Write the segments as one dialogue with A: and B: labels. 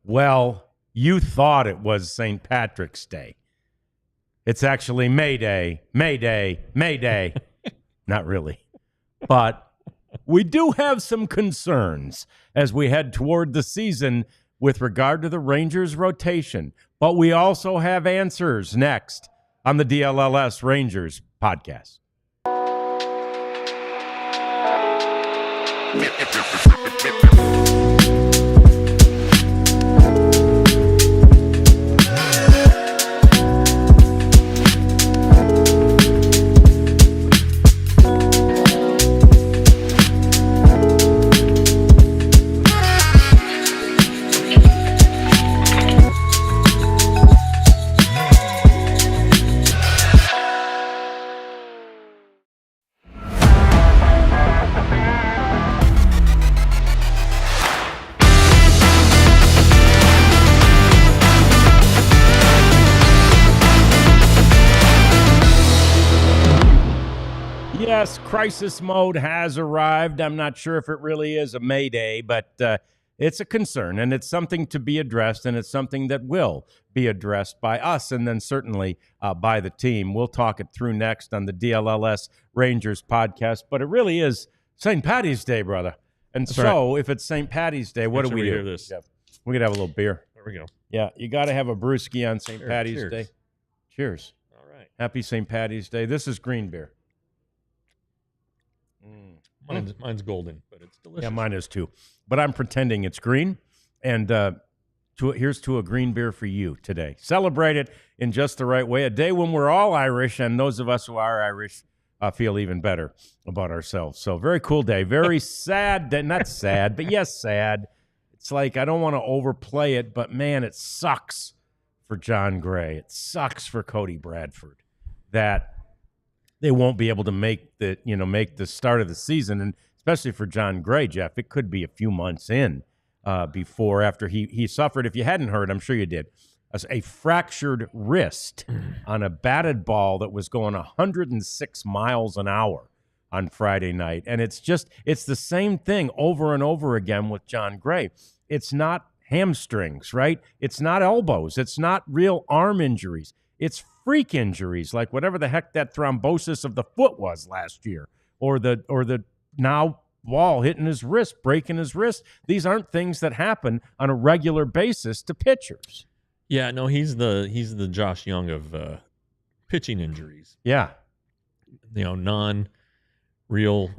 A: Well, you thought it was St. Patrick's Day. It's actually May Day, May Day, May Day. Not really. But we do have some concerns as we head toward the season with regard to the Rangers rotation. But we also have answers next on the DLLS Rangers podcast. Yes, crisis mode has arrived. I'm not sure if it really is a Mayday, but it's a concern, and it's something to be addressed, and it's something that will be addressed by us and then certainly by the team. We'll talk it through next on the DLLS Rangers podcast, but it really is St. Patty's Day, brother. And
B: That's
A: so
B: right.
A: if it's St. Patty's Day, what do we do?
B: Hear this.
A: Yeah. We could have a little beer.
B: There we go.
A: Yeah, you got to have a brewski on St. Patty's
B: Cheers.
A: Day. Cheers.
B: All right.
A: Happy St. Patty's Day. This is green beer.
B: Mine's golden, but it's delicious.
A: Yeah, mine is too. But I'm pretending it's green. And here's to a green beer for you today. Celebrate it in just the right way. A day when we're all Irish, and those of us who are Irish feel even better about ourselves. So very cool day. Very sad day. Not sad, but yes, sad. It's like I don't want to overplay it, but man, it sucks for John Gray. It sucks for Cody Bradford that they won't be able to make the start of the season, and especially for John Gray, Jeff, it could be a few months in before after he suffered. If you hadn't heard, I'm sure you did, a fractured wrist on a batted ball that was going 106 miles an hour on Friday night, and it's the same thing over and over again with John Gray. It's not hamstrings, right? It's not elbows. It's not real arm injuries. It's freak injuries, like whatever the heck that thrombosis of the foot was last year, or the now ball hitting his wrist, breaking his wrist. These aren't things that happen on a regular basis to pitchers.
B: Yeah, no, he's the Josh Young of pitching injuries.
A: Yeah,
B: non-real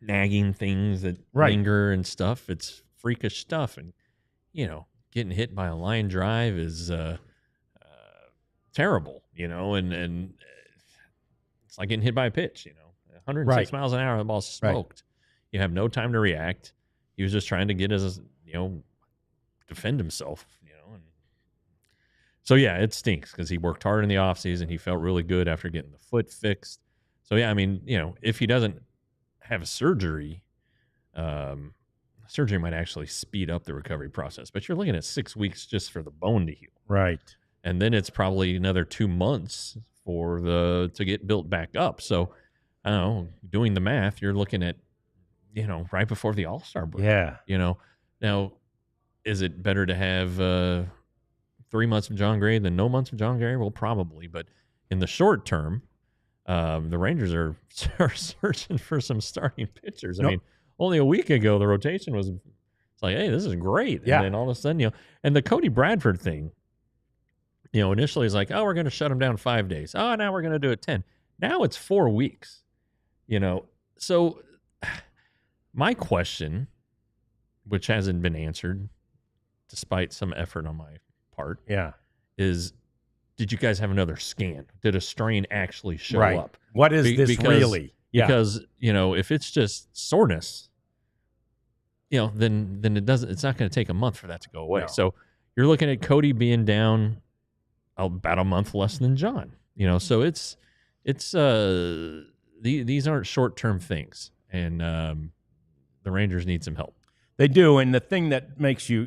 B: nagging things that linger and stuff. It's freakish stuff, and getting hit by a line drive is terrible, and it's like getting hit by a pitch, 106 miles an hour, the ball's smoked. You have no time to react. He was just trying to get his, defend himself, and so, yeah, it stinks because he worked hard in the offseason. He felt really good after getting the foot fixed. So, yeah, I mean, if he doesn't have a surgery, surgery might actually speed up the recovery process, but you're looking at 6 weeks just for the bone to heal.
A: Right.
B: And then it's probably another 2 months to get built back up. So, I don't know, doing the math, you're looking at, right before the All-Star break.
A: Yeah.
B: Now, is it better to have 3 months of John Gray than no months of John Gray? Well, probably. But in the short term, the Rangers are searching for some starting pitchers. I mean, only a week ago, the rotation was like, hey, this is great.
A: Yeah.
B: And then all of a sudden, and the Cody Bradford thing, initially it's like, oh, we're going to shut him down 5 days. Oh, now we're going to do it 10. Now it's 4 weeks, So my question, which hasn't been answered despite some effort on my part, is did you guys have another scan? Did a strain actually show up?
A: What is this really? Yeah.
B: Because, if it's just soreness, then it's not going to take a month for that to go away.
A: No.
B: So you're looking at Cody being down about a month less than John, so it's these aren't short-term things, and the Rangers need some help.
A: They do, and the thing that makes you,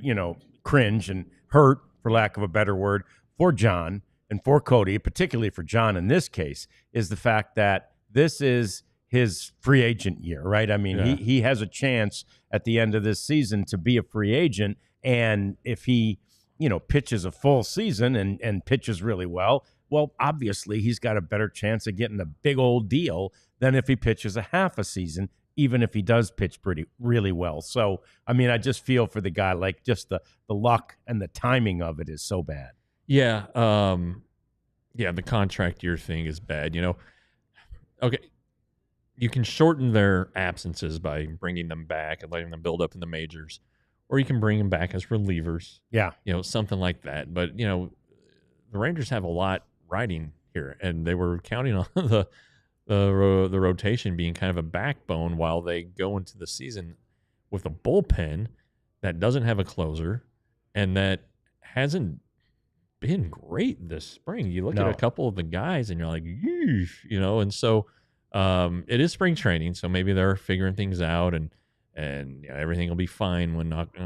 A: cringe and hurt, for lack of a better word, for John and for Cody, particularly for John in this case, is the fact that this is his free agent year, right? I mean, he has a chance at the end of this season to be a free agent, And if he, pitches a full season and pitches really well, well, obviously he's got a better chance of getting a big old deal than if he pitches a half a season, even if he does pitch really well. So, I mean, I just feel for the guy, like just the luck and the timing of it is so bad.
B: Yeah. Yeah, the contract year thing is bad. Okay, you can shorten their absences by bringing them back and letting them build up in the majors, or you can bring them back as relievers.
A: Yeah.
B: Something like that. But, the Rangers have a lot riding here, and they were counting on the rotation being kind of a backbone while they go into the season with a bullpen that doesn't have a closer and that hasn't been great this spring. You look at a couple of the guys and you're like, yeesh, and so it is spring training, so maybe they're figuring things out, and everything will be fine when March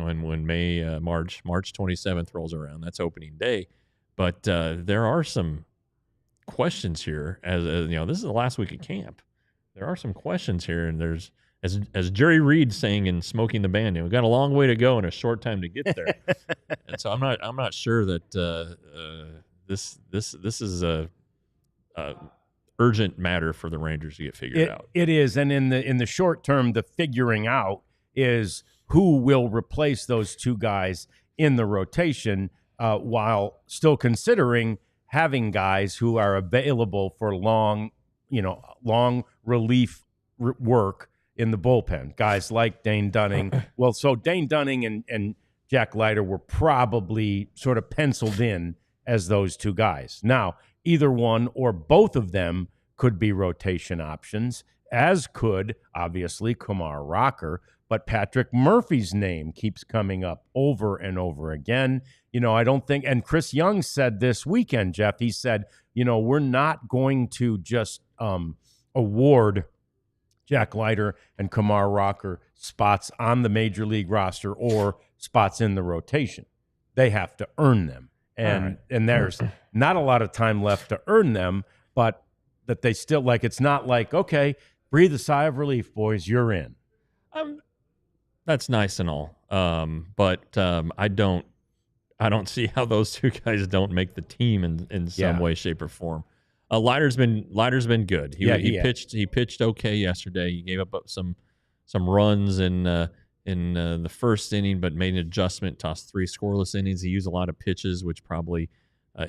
B: 27th rolls around. That's opening day, but there are some questions here. As this is the last week of camp. There are some questions here, and there's as Jerry Reed saying in Smoking the Bandit, we've got a long way to go and a short time to get there. And so I'm not sure that this is a urgent matter for the Rangers to get figured out.
A: It is, and in the short term, the figuring out is who will replace those two guys in the rotation, while still considering having guys who are available for long relief work in the bullpen. Guys like Dane Dunning. Well, so Dane Dunning and Jack Leiter were probably sort of penciled in as those two guys. Now, either one or both of them could be rotation options, as could, obviously, Kumar Rocker. But Patrick Murphy's name keeps coming up over and over again. I don't think, and Chris Young said this weekend, Jeff, he said, we're not going to just award Jack Leiter and Kumar Rocker spots on the major league roster or spots in the rotation. They have to earn them. And there's not a lot of time left to earn them, but that they still, like, it's not like, okay, breathe a sigh of relief, boys, you're in.
B: That's nice and all. But I don't see how those two guys don't make the team in some way, shape, or form. Leiter's been good. He pitched okay yesterday. He gave up some runs in the first inning, but made an adjustment, tossed 3 scoreless innings. He used a lot of pitches, which probably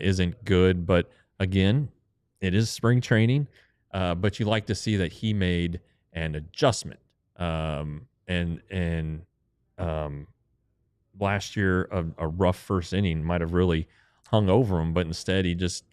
B: isn't good. But again, it is spring training. But you like to see that he made an adjustment. And last year, a rough first inning might have really hung over him, but instead he just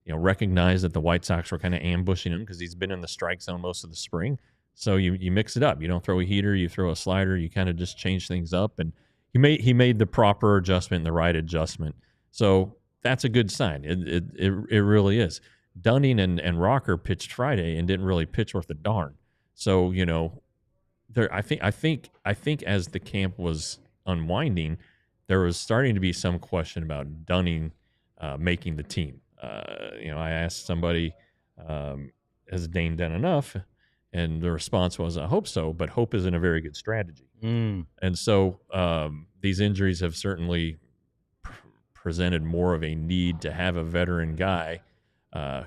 B: recognized that the White Sox were kind of ambushing him because he's been in the strike zone most of the spring. So you mix it up. You don't throw a heater, you throw a slider. You kind of just change things up, and he made the proper adjustment and the right adjustment. So that's a good sign. It really is. Dunning and Rocker pitched Friday and didn't really pitch worth a darn. So I think as the camp was unwinding, there was starting to be some question about Dunning making the team. I asked somebody, has Dane done enough? And the response was, I hope so, but hope isn't a very good strategy. And so these injuries have certainly presented more of a need to have a veteran guy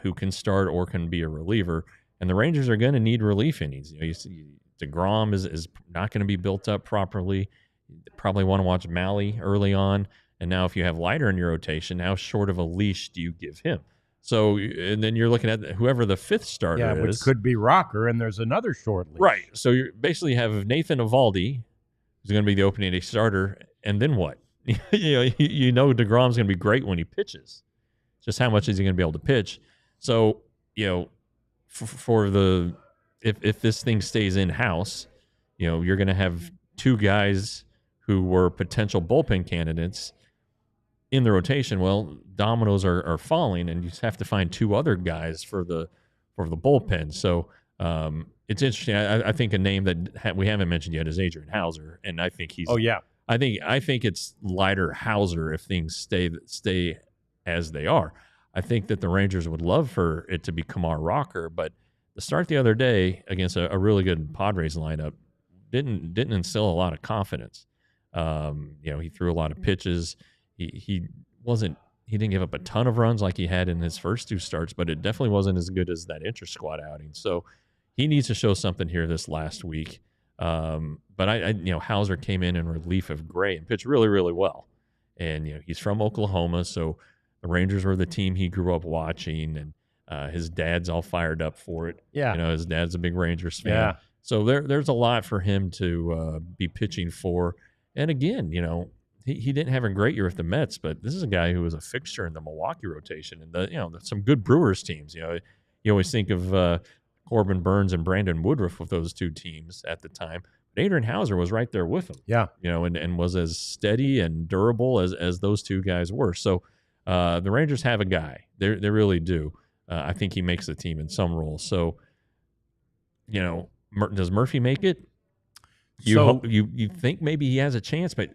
B: who can start or can be a reliever. And the Rangers are going to need relief innings. You see DeGrom is not going to be built up properly. You probably want to watch Malley early on. And now if you have Leiter in your rotation, how short of a leash do you give him? So, and then you're looking at whoever the 5th starter is.
A: Which could be Rocker, and there's another short leash.
B: Right. So you basically have Nathan Eovaldi, who's going to be the opening day starter, and then what? DeGrom's going to be great when he pitches. Just how much is he going to be able to pitch? So, for the if this thing stays in-house, you're going to have 2 guys who were potential bullpen candidates in the rotation. Well, dominoes are falling, and you just have to find 2 other guys for the bullpen. So it's interesting. I think a name that we haven't mentioned yet is Adrian Hauser, and I think he's.
A: Oh yeah.
B: I think it's Leiter Hauser if things stay as they are. I think that the Rangers would love for it to be Kumar Rocker, but the start the other day against a really good Padres lineup didn't instill a lot of confidence. He threw a lot of pitches. He didn't give up a ton of runs like he had in his first 2 starts, but it definitely wasn't as good as that inter-squad outing. So he needs to show something here this last week. But Hauser came in relief of Gray and pitched really, really well. And he's from Oklahoma, so the Rangers were the team he grew up watching, and his dad's all fired up for it.
A: Yeah.
B: His dad's a big Rangers fan.
A: Yeah.
B: So there's a lot for him to be pitching for. And again, he didn't have a great year with the Mets, but this is a guy who was a fixture in the Milwaukee rotation and some good Brewers teams. You always think of Corbin Burns and Brandon Woodruff with those 2 teams at the time. But Adrian Hauser was right there with him.
A: Yeah.
B: And was as steady and durable as those 2 guys were. So the Rangers have a guy. They really do. I think he makes the team in some role. So, does Murphy make it? You think maybe he has a chance, but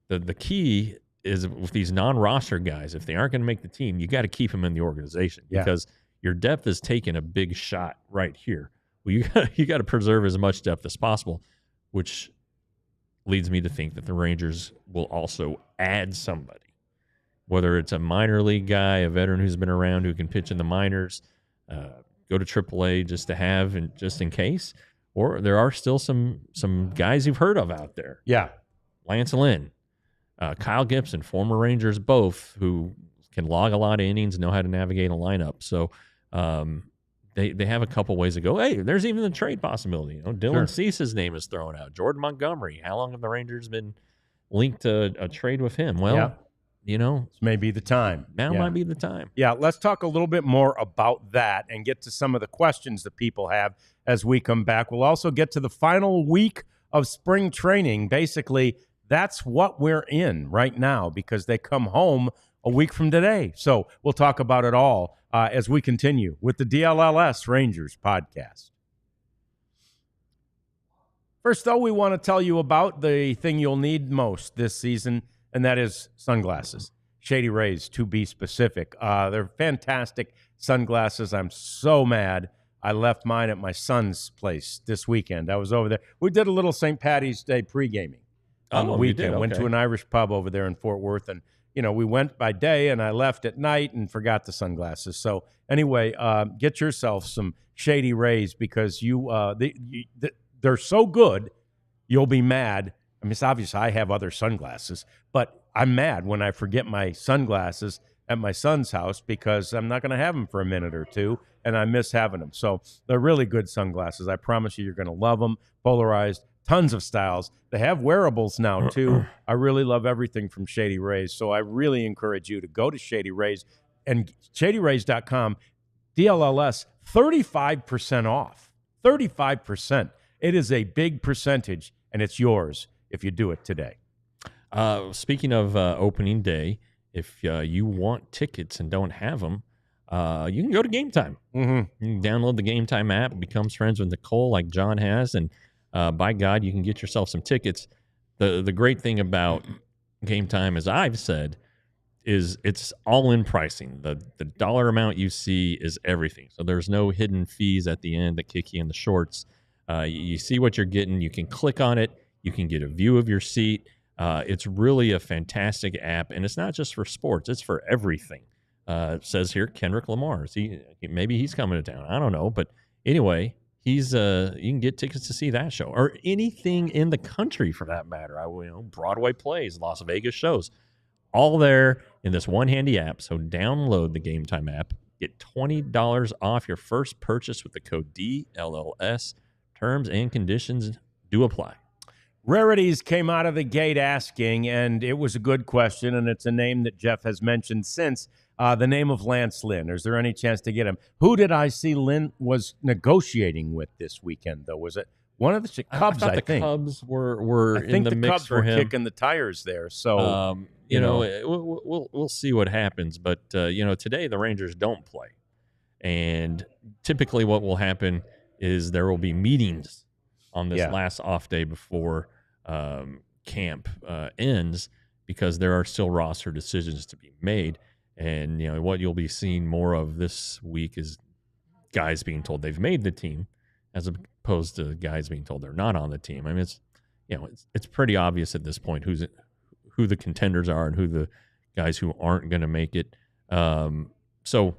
B: the key is with these non-roster guys, if they aren't going to make the team, you got to keep them in the organization because your depth is taking a big shot right here. Well, you got to preserve as much depth as possible, which leads me to think that the Rangers will also add somebody, whether it's a minor league guy, a veteran who's been around who can pitch in the minors, go to AAA just to have and just in case, or there are still some guys you've heard of out there.
A: Yeah,
B: Lance Lynn, Kyle Gibson, former Rangers both, who can log a lot of innings, know how to navigate a lineup. So they have a couple ways to go. Hey, there's even the trade possibility. Dylan Cease's name is thrown out. Jordan Montgomery. How long have the Rangers been linked to a trade with him? Well,
A: this may be the time.
B: Now might be the time.
A: Yeah, let's talk a little bit more about that and get to some of the questions that people have as we come back. We'll also get to the final week of spring training. Basically, that's what we're in right now because they come home a week from today. So we'll talk about it all as we continue with the DLLS Rangers podcast. First, though, we want to tell you about the thing you'll need most this season, and that is sunglasses. Shady Rays, to be specific. They're fantastic sunglasses. I'm so mad I left mine at my son's place this weekend. I was over there. We did a little St. Patty's Day pre-gaming on the weekend.
B: Okay.
A: Went to an Irish pub over there in Fort Worth, and we went by day, and I left at night and forgot the sunglasses. So anyway, get yourself some Shady Rays because they're so good, you'll be mad. I mean, it's obvious I have other sunglasses, but I'm mad when I forget my sunglasses at my son's house because I'm not going to have them for a minute or two, and I miss having them. So they're really good sunglasses. I promise you're going to love them. Polarized, tons of styles. They have wearables now, too. I really love everything from Shady Rays, so I really encourage you to go to Shady Rays and shadyrays.com, DLLS, 35% off. 35%. It is a big percentage, and it's yours if you do it today.
B: Speaking of opening day, if you want tickets and don't have them, you can go to Game Time.
A: Mm-hmm.
B: You can download the Game Time app, becomes friends with Nicole like John has, and by God, you can get yourself some tickets. The great thing about Game Time, as I've said, is it's all-in pricing. The dollar amount you see is everything. So there's no hidden fees at the end that kick you in the shorts. You see what you're getting. You can click on it. You can get a view of your seat. It's really a fantastic app, and it's not just for sports. It's for everything. It says here Kendrick Lamar. Maybe he's coming to town. I don't know. But anyway, you can get tickets to see that show or anything in the country for that matter. Broadway plays, Las Vegas shows, all there in this one handy app. So download the Game Time app. Get $20 off your first purchase with the code DLLS. Terms and conditions do apply.
A: Rarities came out of the gate asking, and it was a good question, and it's a name that Jeff has mentioned since, the name of Lance Lynn. Is there any chance to get him? Who did I see Lynn was negotiating with this weekend, though? Was it one of the Cubs,
B: I think? The Cubs were in the mix for him.
A: I think the Cubs were kicking the tires there. So,
B: we'll see what happens. But, today the Rangers don't play. And typically what will happen is there will be meetings on this last off day before camp ends because there are still roster decisions to be made. And, what you'll be seeing more of this week is guys being told they've made the team as opposed to guys being told they're not on the team. I mean, it's pretty obvious at this point who the contenders are and who the guys who aren't going to make it. So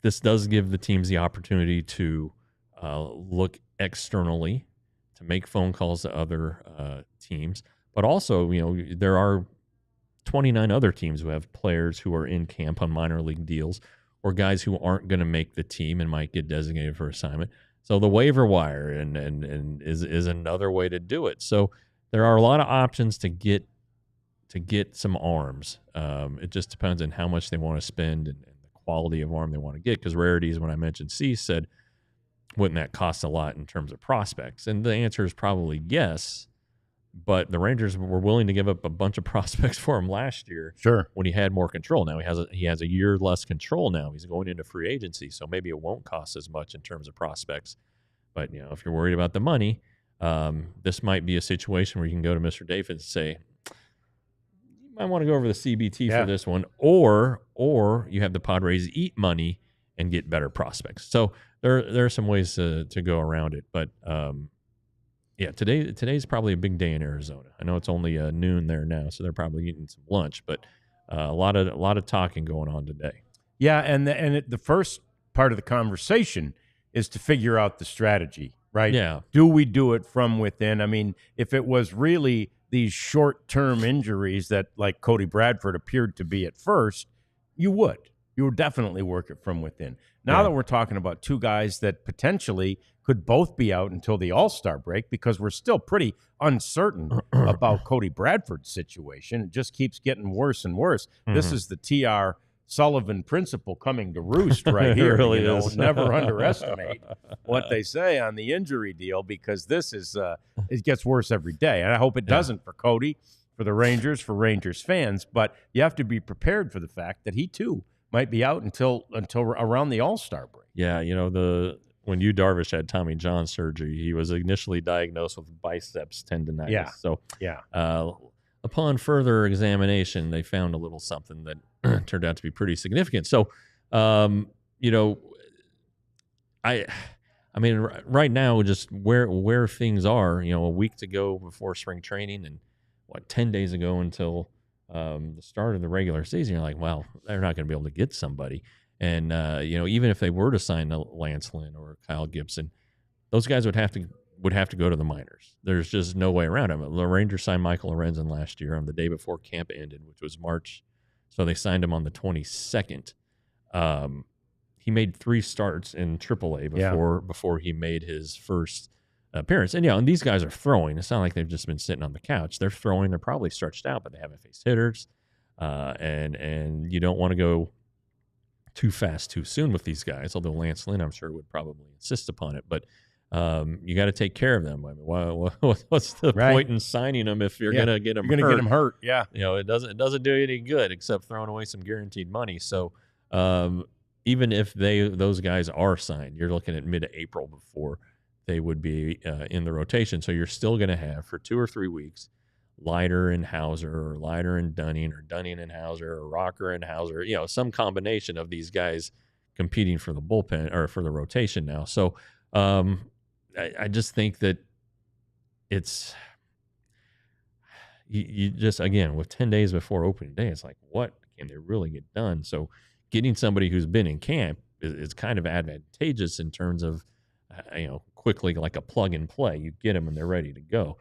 B: this does give the teams the opportunity to look externally, to make phone calls to other teams, but also, there are 29 other teams who have players who are in camp on minor league deals, or guys who aren't going to make the team and might get designated for assignment. So the waiver wire and is another way to do it. So there are a lot of options to get some arms. It just depends on how much they want to spend and the quality of arm they want to get. Because Rarities, when I mentioned C, said, wouldn't that cost a lot in terms of prospects? And the answer is probably yes. But the Rangers were willing to give up a bunch of prospects for him last year.
A: Sure.
B: When he had more control. Now he has a year less control now. He's going into free agency, so maybe it won't cost as much in terms of prospects. But if you're worried about the money, this might be a situation where you can go to Mr. Davis and say, you might want to go over the CBT for this one, or you have the Padres eat money and get better prospects. So there are some ways to go around it, but. Today's probably a big day in Arizona. I know it's only noon there now, so they're probably eating some lunch. But a lot of talking going on today.
A: Yeah, and the first part of the conversation is to figure out the strategy, right?
B: Yeah.
A: Do we do it from within? I mean, if it was really these short-term injuries that, like Cody Bradford appeared to be at first, you would definitely work it from within. Now that we're talking about two guys that potentially could both be out until the All-Star break, because we're still pretty uncertain about Cody Bradford's situation. It just keeps getting worse and worse. Mm-hmm. This is the T.R. Sullivan principle coming to roost right here.
B: It really is.
A: Never underestimate what they say on the injury deal, because this is it gets worse every day. And I hope it doesn't for Cody, for the Rangers, for Rangers fans. But you have to be prepared for the fact that he, too, might be out until around the All-Star break.
B: Yeah, when Yu Darvish had Tommy John surgery, he was initially diagnosed with biceps tendonitis.
A: Yeah.
B: So upon further examination, they found a little something that turned out to be pretty significant. So, I mean, right now, just where things are, a week to go before spring training, and 10 days ago until the start of the regular season, you're like, well, they're not going to be able to get somebody. And, even if they were to sign Lance Lynn or Kyle Gibson, those guys would have to go to the minors. There's just no way around them. The Rangers signed Michael Lorenzen last year on the day before camp ended, which was March. So they signed him on the 22nd. He made 3 starts in AAA before he made his first appearance. And these guys are throwing. It's not like they've just been sitting on the couch. They're throwing. They're probably stretched out, but they haven't faced hitters. And you don't want to go too fast too soon with these guys, although Lance Lynn, I'm sure, would probably insist upon it. But you got to take care of them. I mean, what's the point in signing them if you're going to get them hurt?
A: You're going to get them hurt, yeah.
B: It doesn't do you any good except throwing away some guaranteed money. So even if those guys are signed, you're looking at mid-April before they would be in the rotation. So you're still going to have, for 2 or 3 weeks, Leiter and Hauser, or Leiter and Dunning, or Dunning and Hauser, or Rocker and Hauser, some combination of these guys competing for the bullpen or for the rotation now. So I just think that it's you just, again, with 10 days before opening day, it's like, what can they really get done? So getting somebody who's been in camp is kind of advantageous in terms of quickly, like a plug and play. You get them and they're ready to go.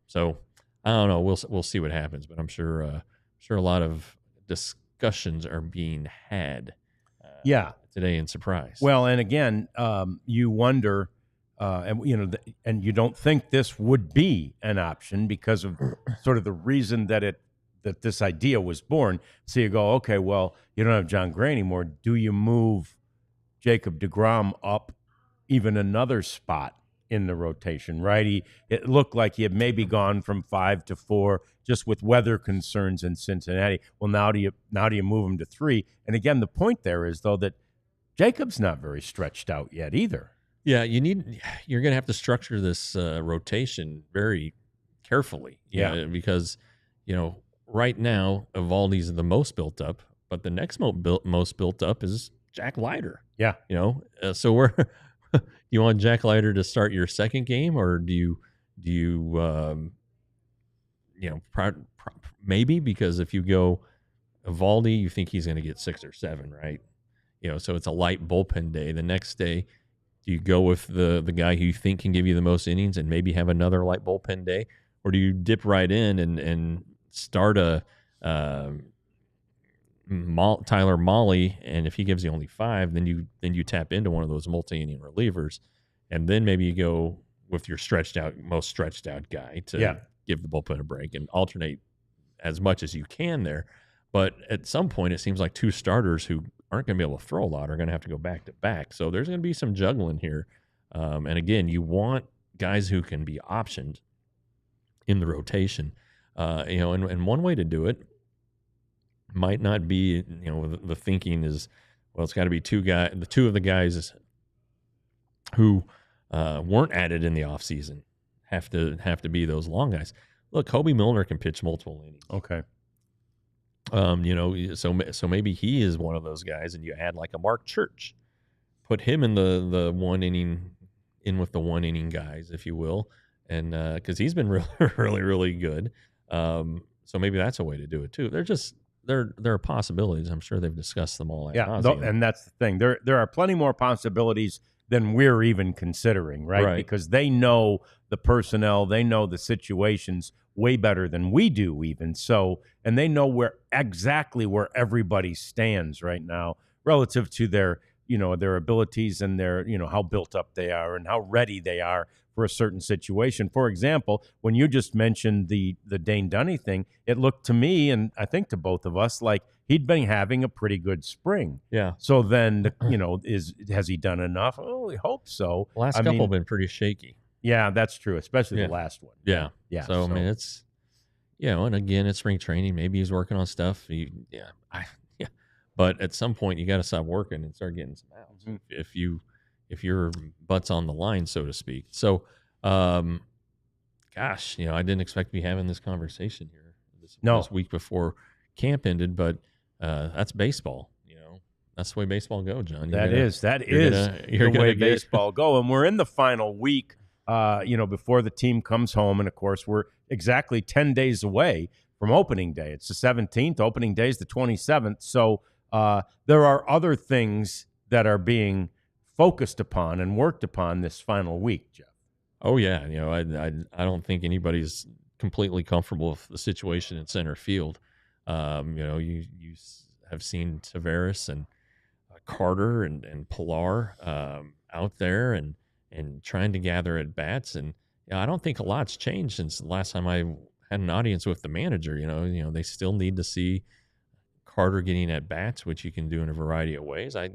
B: So I don't know. We'll see what happens, but I'm sure a lot of discussions are being had. Today in Surprise.
A: Well, and again, you wonder, and you don't think this would be an option because of sort of the reason that this idea was born. So you go, okay, well, you don't have John Gray anymore. Do you move Jacob deGrom up even another spot in the rotation, right? It looked like he had maybe gone from 5 to 4 just with weather concerns in Cincinnati. Well, now do you move him to 3? And again, the point there is, though, that Jacob's not very stretched out yet either.
B: Yeah, you're going to have to structure this rotation very carefully. Because right now Evaldi's the most built up, but the next most built up is Jack Leiter. So we're. You want Jack Leiter to start your second game, or do you Do you, maybe because if you go Evaldi, you think he's going to get 6 or 7, right? So it's a light bullpen day. The next day, do you go with the guy who you think can give you the most innings and maybe have another light bullpen day, or do you dip right in and start a Tyler Molly, and if he gives you only 5, then you tap into one of those multi-inning relievers, and then maybe you go with your most stretched out guy to give the bullpen a break and alternate as much as you can there. But at some point, it seems like 2 starters who aren't going to be able to throw a lot are going to have to go back to back. So there's going to be some juggling here. And again, you want guys who can be optioned in the rotation. And one way to do it might not be, the thinking is, well, it's got to be two of the guys who weren't added in the offseason have to be those long guys. Look, Kobe Milner can pitch multiple innings.
A: Okay.
B: So maybe he is one of those guys, and you add like a Mark Church, put him in the 1 inning, in with the 1 inning guys, if you will, and because he's been really, really, really good. So maybe that's a way to do it too. There are possibilities. I'm sure they've discussed them all.
A: And that's the thing. There are plenty more possibilities than we're even considering, right? Because they know the personnel, they know the situations way better than we do even. So, and they know exactly where everybody stands right now relative to their abilities and their, how built up they are and how ready they are for a certain situation. For example, when you just mentioned the Dane Dunny thing, it looked to me, and I think to both of us, like he'd been having a pretty good spring.
B: Yeah.
A: So then, has he done enough? Oh, we hope so.
B: The last couple have been pretty shaky.
A: Yeah, that's true, especially the last one.
B: Yeah. So, I mean, it's, and again, it's spring training. Maybe he's working on stuff. But at some point, you got to stop working and start getting some outs. Mm-hmm. If your butt's on the line, so to speak. So, I didn't expect to be having this conversation here this week before camp ended, but that's baseball. That's the way baseball go, John. That is
A: the way baseball go. And we're in the final week, before the team comes home. And, of course, we're exactly 10 days away from opening day. It's the 17th. Opening day is the 27th. So there are other things that are being focused upon and worked upon this final week, Jeff.
B: Oh, yeah. I don't think anybody's completely comfortable with the situation in center field. You have seen Tavares and Carter and Pilar out there and trying to gather at bats. And I don't think a lot's changed since the last time I had an audience with the manager. They still need to see Carter getting at bats, which you can do in a variety of ways. I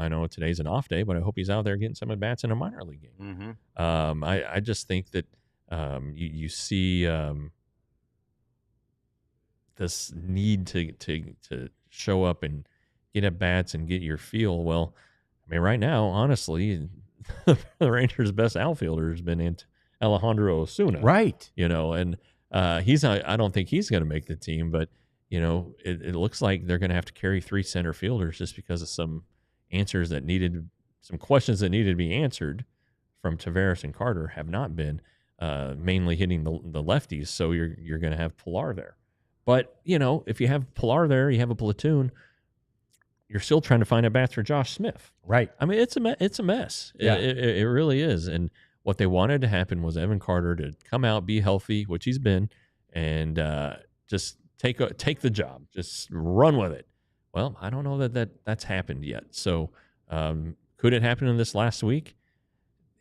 B: know today's an off day, but I hope he's out there getting some at bats in a minor league game. Mm-hmm. I just think that you see this need to show up and get at bats and get your feel. Well, I mean, right now, honestly, the Rangers' best outfielder has been Alejandro Osuna,
A: right?
B: And I don't think he's going to make the team, but it looks like they're going to have to carry 3 center fielders just because of some questions that needed to be answered from Tavares and Carter have not been, mainly hitting the lefties. So you're going to have Pilar there. But, if you have Pilar there, you have a platoon, you're still trying to find at bats for Josh Smith.
A: Right.
B: I mean, it's a mess. Yeah. It really is. And what they wanted to happen was Evan Carter to come out, be healthy, which he's been, and just take the job, just run with it. Well, I don't know that's happened yet. So could it happen in this last week?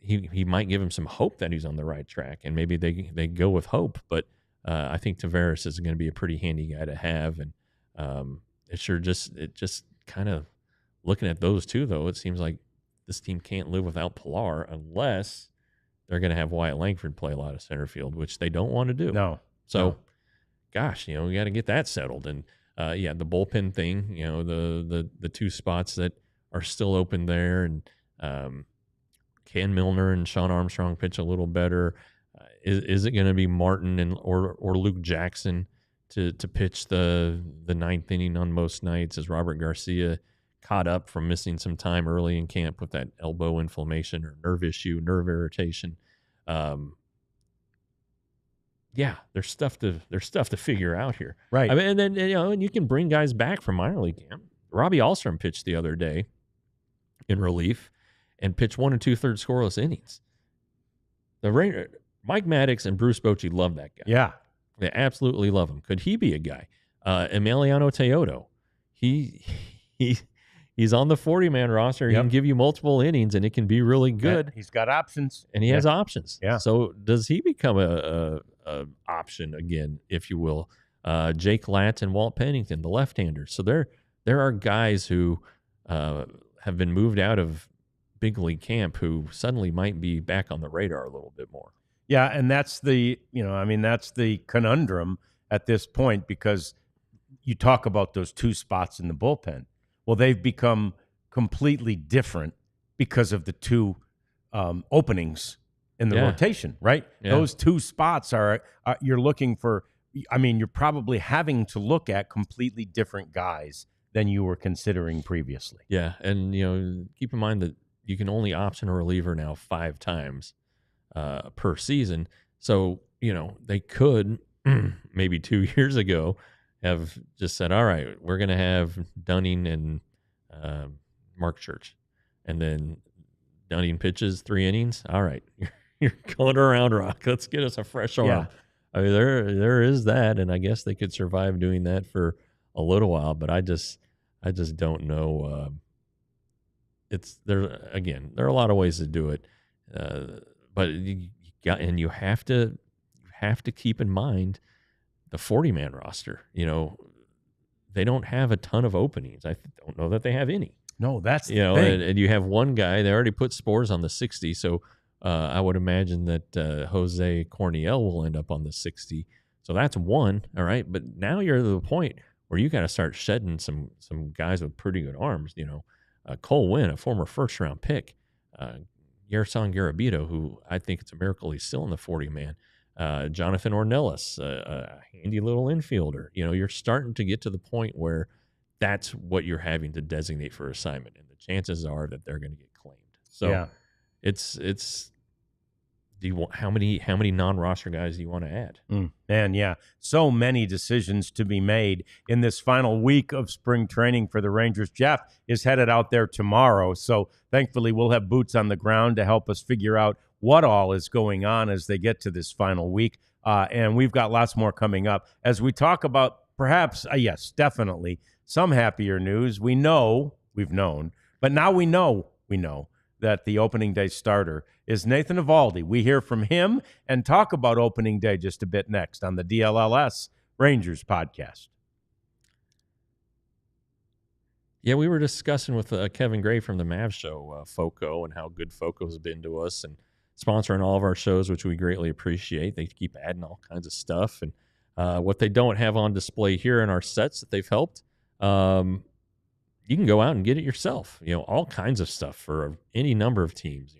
B: He might give him some hope that he's on the right track, and maybe they go with hope. But I think Tavares is going to be a pretty handy guy to have, and it just kind of looking at those two, though, it seems like this team can't live without Pilar unless they're going to have Wyatt Langford play a lot of center field, which they don't want to do.
A: No.
B: So, gosh, we got to get that settled. And the bullpen thing, the 2 spots that are still open there, and can Milner and Sean Armstrong pitch a little better? Is it going to be Martin or Luke Jackson to pitch the 9th inning on most nights? As Robert Garcia caught up from missing some time early in camp with that elbow inflammation or nerve irritation? yeah, there's stuff to figure out here.
A: Right.
B: I mean, and then and you can bring guys back from minor league camp. Robbie Alstrom pitched the other day in relief and pitched 1 2/3 scoreless innings. Mike Maddox and Bruce Bochy love that guy.
A: Yeah.
B: They absolutely love him. Could he be a guy? Emiliano Teodo, he's on the 40-man roster. He can give you multiple innings, and it can be really good.
A: He's got options,
B: and he has options.
A: Yeah.
B: So does he become a option again, if you will? Jake Latz and Walt Pennington, the left-handers. So there are guys who have been moved out of big league camp who suddenly might be back on the radar a little bit more.
A: Yeah, and that's the that's the conundrum at this point, because you talk about those 2 spots in the bullpen. Well, they've become completely different because of the 2 openings in the rotation, right? Yeah. Those 2 spots are you're looking for. I mean, you're probably having to look at completely different guys than you were considering previously.
B: Yeah, and keep in mind that you can only option a reliever now 5 times per season. So, they could maybe 2 years ago have just said, all right, we're going to have Dunning and Mark Church. And then Dunning pitches 3 innings. All right, you're going around Rock. Let's get us a fresh arm.
A: Yeah.
B: I mean, there is that, and I guess they could survive doing that for a little while, but I just don't know. There are a lot of ways to do it. But you have to keep in mind the 40-man roster. They don't have a ton of openings. I don't know that they have any.
A: No, that's the thing.
B: And you have one guy. They already put Spores on the 60, so I would imagine that Jose Corniel will end up on the 60. So that's one. All right, but now you're at the point where you got to start shedding some guys with pretty good arms. Cole Winn, a former first-round pick. Yerson Garabito, who I think it's a miracle he's still in the 40-man. Jonathan Ornelas, a handy little infielder. You're starting to get to the point where that's what you're having to designate for assignment, and the chances are that they're going to get claimed. So it's how many non-roster guys do you want to add?
A: And yeah, so many decisions to be made in this final week of spring training for the Rangers. Jeff is headed out there tomorrow, so thankfully we'll have boots on the ground to help us figure out what all is going on as they get to this final week. And we've got lots more coming up as we talk about perhaps, yes, definitely some happier news. We've known, but now we know that the opening day starter is Nathan Eovaldi. We hear from him and talk about opening day just a bit next on the DLLS Rangers podcast.
B: Yeah, we were discussing with Kevin Gray from the Mavs show, FOCO, and how good FOCO has been to us and sponsoring all of our shows, which we greatly appreciate. They keep adding all kinds of stuff. And what they don't have on display here in our sets that they've helped, you can go out and get it yourself. All kinds of stuff for any number of teams.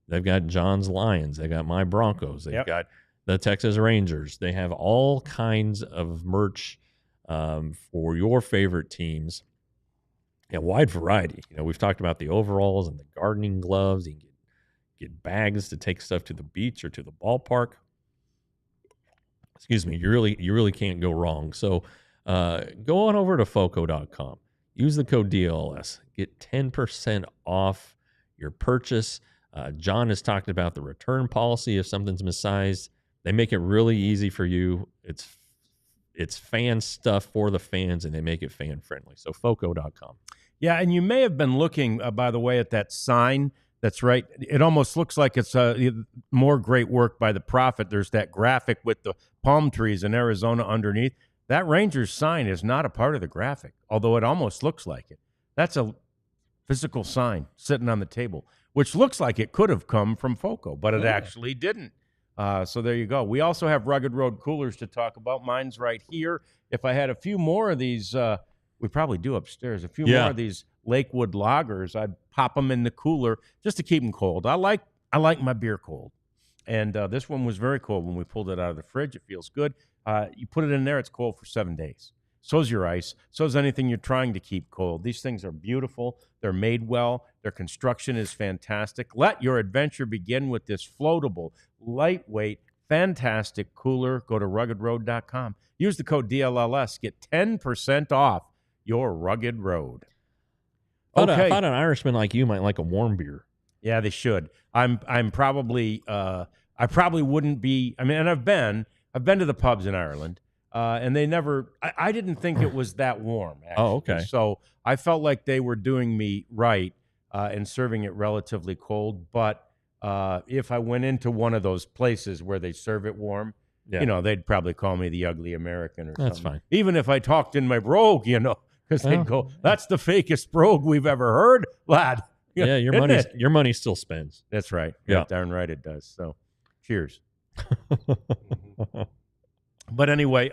B: They've got John's Lions. They've got my Broncos. They've got the Texas Rangers. They have all kinds of merch for your favorite teams. A wide variety. We've talked about the overalls and the gardening gloves. You can get bags to take stuff to the beach or to the ballpark. Excuse me. You really can't go wrong. So go on over to foco.com. Use the code DLLS. Get 10% off your purchase. John has talked about the return policy if something's missized. They make it really easy for you. It's fan stuff for the fans, and they make it fan friendly. So foco.com. Yeah,
A: and you may have been looking, by the way, at that sign. That's right. It almost looks like it's more great work by the Prophet. There's that graphic with the palm trees in Arizona underneath. That Rangers sign is not a part of the graphic, although it almost looks like it. That's a physical sign sitting on the table, which looks like it could have come from FOCO, but it actually didn't. So there you go. We also have Rugged Road coolers to talk about. Mine's right here. If I had a few more of these, we probably do upstairs, a few more of these Lakewood lagers, I'd pop them in the cooler just to keep them cold. I like my beer cold. And this one was very cold when we pulled it out of the fridge. It feels good. You put it in there, it's cold for 7 days. So's your ice. So's anything you're trying to keep cold. These things are beautiful. They're made well. Their construction is fantastic. Let your adventure begin with this floatable, lightweight, fantastic cooler. Go to ruggedroad.com. Use the code DLLS. Get 10% off your Rugged Road.
B: I
A: Okay.
B: thought an Irishman like you might like a warm beer.
A: Yeah, they should. I'm probably I probably wouldn't be. I mean, and I've been to the pubs in Ireland, and they never. I didn't think it was that warm. Actually.
B: Oh, okay.
A: So I felt like they were doing me right and serving it relatively cold. But if I went into one of those places where they serve it warm, they'd probably call me the ugly American or something.
B: That's fine.
A: Even if I talked in my brogue, because they'd go, "That's the fakest brogue we've ever heard, lad."
B: Yeah, your money still spends.
A: That's right.
B: Yeah.
A: Darn right it does. So, cheers. But anyway,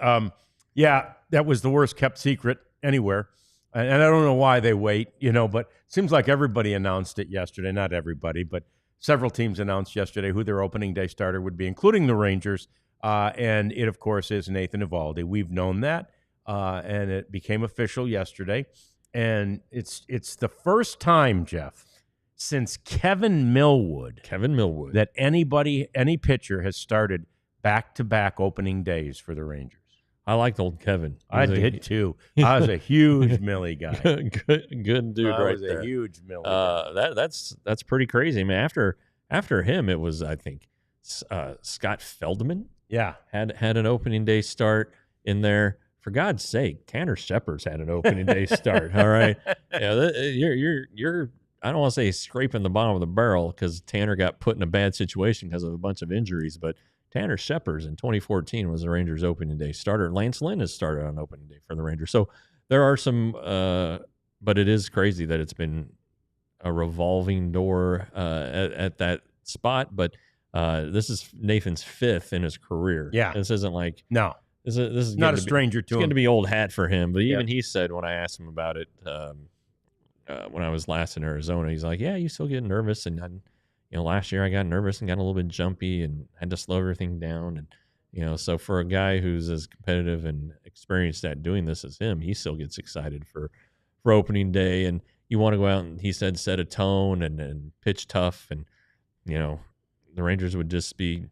A: that was the worst kept secret anywhere. And I don't know why they wait, but it seems like everybody announced it yesterday. Not everybody, but several teams announced yesterday who their opening day starter would be, including the Rangers. And it, of course, is Nathan Eovaldi. We've known that, and it became official yesterday. And it's the first time, Jeff, since Kevin Millwood, that any pitcher has started back-to-back opening days for the Rangers.
B: I liked old Kevin.
A: I did too. I was a huge Millie guy.
B: Good dude, right there.
A: I was a huge Millie guy.
B: That's pretty crazy. I mean, after him, it was, I think, Scott Feldman.
A: Yeah,
B: had an opening day start in there. For God's sake, Tanner Shepard's had an opening day start. All right, you're I don't want to say scraping the bottom of the barrel because Tanner got put in a bad situation because of a bunch of injuries, but Tanner Shepard in 2014 was the Rangers opening day starter. Lance Lynn has started on opening day for the Rangers. So there are some, but it is crazy that it's been a revolving door at that spot. But this is Nathan's fifth in his career.
A: Yeah.
B: This isn't like,
A: no,
B: this is
A: not a stranger to him.
B: It's going to be old hat for him. But even he said when I asked him about it, when I was last in Arizona, he's like, yeah, you still get nervous. And last year I got nervous and got a little bit jumpy and had to slow everything down. And, so for a guy who's as competitive and experienced at doing this as him, he still gets excited for opening day. And you want to go out and, he said, set a tone and pitch tough. And, the Rangers would just be